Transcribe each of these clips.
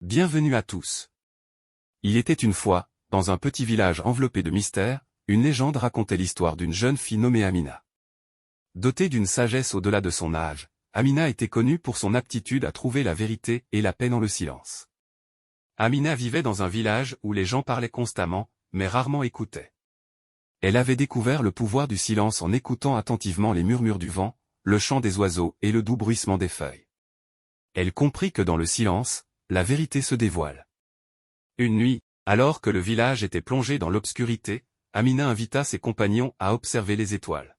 Bienvenue à tous. Il était une fois, dans un petit village enveloppé de mystères, une légende racontait l'histoire d'une jeune fille nommée Amina. Dotée d'une sagesse au-delà de son âge, Amina était connue pour son aptitude à trouver la vérité et la paix dans le silence. Amina vivait dans un village où les gens parlaient constamment, mais rarement écoutaient. Elle avait découvert le pouvoir du silence en écoutant attentivement les murmures du vent, le chant des oiseaux et le doux bruissement des feuilles. Elle comprit que dans le silence, la vérité se dévoile. Une nuit, alors que le village était plongé dans l'obscurité, Amina invita ses compagnons à observer les étoiles.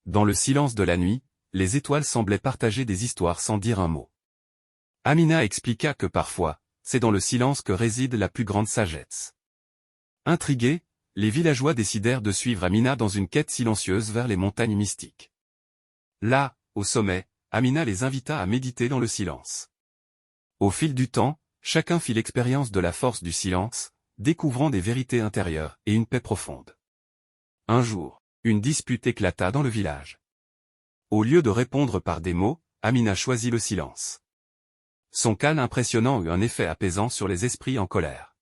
Dans le silence de la nuit, les étoiles semblaient partager des histoires sans dire un mot. Amina expliqua que parfois, c'est dans le silence que réside la plus grande sagesse. Intrigués, les villageois décidèrent de suivre Amina dans une quête silencieuse vers les montagnes mystiques. Là, au sommet, Amina les invita à méditer dans le silence. Au fil du temps, chacun fit l'expérience de la force du silence, découvrant des vérités intérieures et une paix profonde. Un jour, une dispute éclata dans le village. Au lieu de répondre par des mots, Amina choisit le silence. Son calme impressionnant eut un effet apaisant sur les esprits en colère.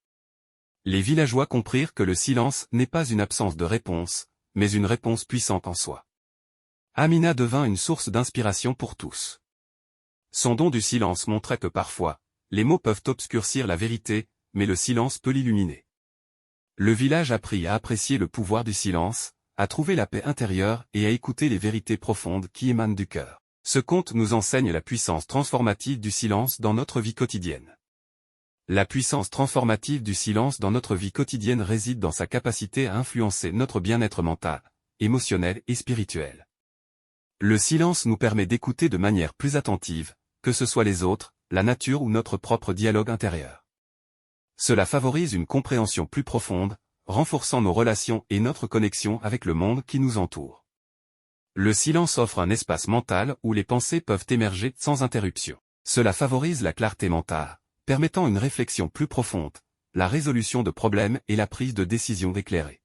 Les villageois comprirent que le silence n'est pas une absence de réponse, mais une réponse puissante en soi. Amina devint une source d'inspiration pour tous. Son don du silence montrait que parfois, les mots peuvent obscurcir la vérité, mais le silence peut l'illuminer. Le village apprit à apprécier le pouvoir du silence, à trouver la paix intérieure et à écouter les vérités profondes qui émanent du cœur. Ce conte nous enseigne la puissance transformative du silence dans notre vie quotidienne. La puissance transformative du silence dans notre vie quotidienne réside dans sa capacité à influencer notre bien-être mental, émotionnel et spirituel. Le silence nous permet d'écouter de manière plus attentive, que ce soit les autres, la nature ou notre propre dialogue intérieur. Cela favorise une compréhension plus profonde, renforçant nos relations et notre connexion avec le monde qui nous entoure. Le silence offre un espace mental où les pensées peuvent émerger sans interruption. Cela favorise la clarté mentale, permettant une réflexion plus profonde, la résolution de problèmes et la prise de décisions éclairées.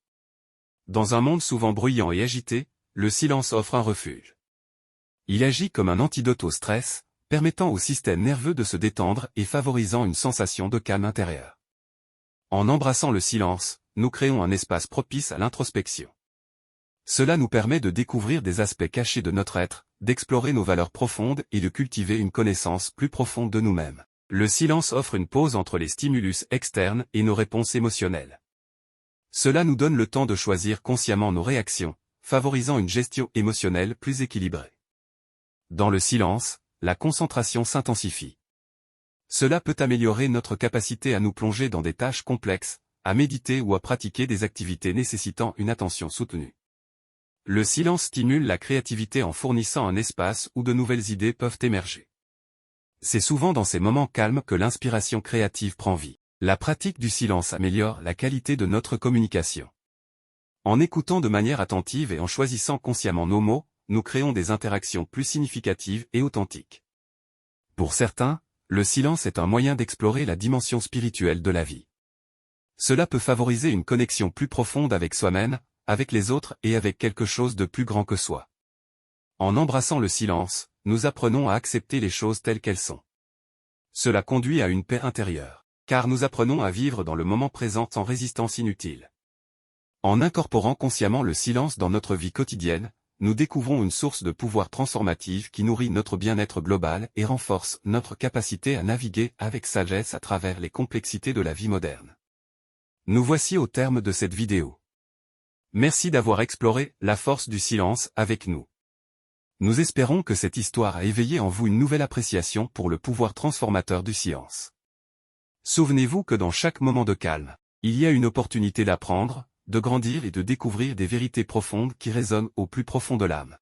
Dans un monde souvent bruyant et agité, le silence offre un refuge. Il agit comme un antidote au stress, permettant au système nerveux de se détendre et favorisant une sensation de calme intérieur. En embrassant le silence, nous créons un espace propice à l'introspection. Cela nous permet de découvrir des aspects cachés de notre être, d'explorer nos valeurs profondes et de cultiver une connaissance plus profonde de nous-mêmes. Le silence offre une pause entre les stimulus externes et nos réponses émotionnelles. Cela nous donne le temps de choisir consciemment nos réactions, favorisant une gestion émotionnelle plus équilibrée. Dans le silence, la concentration s'intensifie. Cela peut améliorer notre capacité à nous plonger dans des tâches complexes, à méditer ou à pratiquer des activités nécessitant une attention soutenue. Le silence stimule la créativité en fournissant un espace où de nouvelles idées peuvent émerger. C'est souvent dans ces moments calmes que l'inspiration créative prend vie. La pratique du silence améliore la qualité de notre communication. En écoutant de manière attentive et en choisissant consciemment nos mots, nous créons des interactions plus significatives et authentiques. Pour certains, le silence est un moyen d'explorer la dimension spirituelle de la vie. Cela peut favoriser une connexion plus profonde avec soi-même, avec les autres et avec quelque chose de plus grand que soi. En embrassant le silence, nous apprenons à accepter les choses telles qu'elles sont. Cela conduit à une paix intérieure, car nous apprenons à vivre dans le moment présent sans résistance inutile. En incorporant consciemment le silence dans notre vie quotidienne, nous découvrons une source de pouvoir transformative qui nourrit notre bien-être global et renforce notre capacité à naviguer avec sagesse à travers les complexités de la vie moderne. Nous voici au terme de cette vidéo. Merci d'avoir exploré la force du silence avec nous. Nous espérons que cette histoire a éveillé en vous une nouvelle appréciation pour le pouvoir transformateur du silence. Souvenez-vous que dans chaque moment de calme, il y a une opportunité d'apprendre, de grandir et de découvrir des vérités profondes qui résonnent au plus profond de l'âme.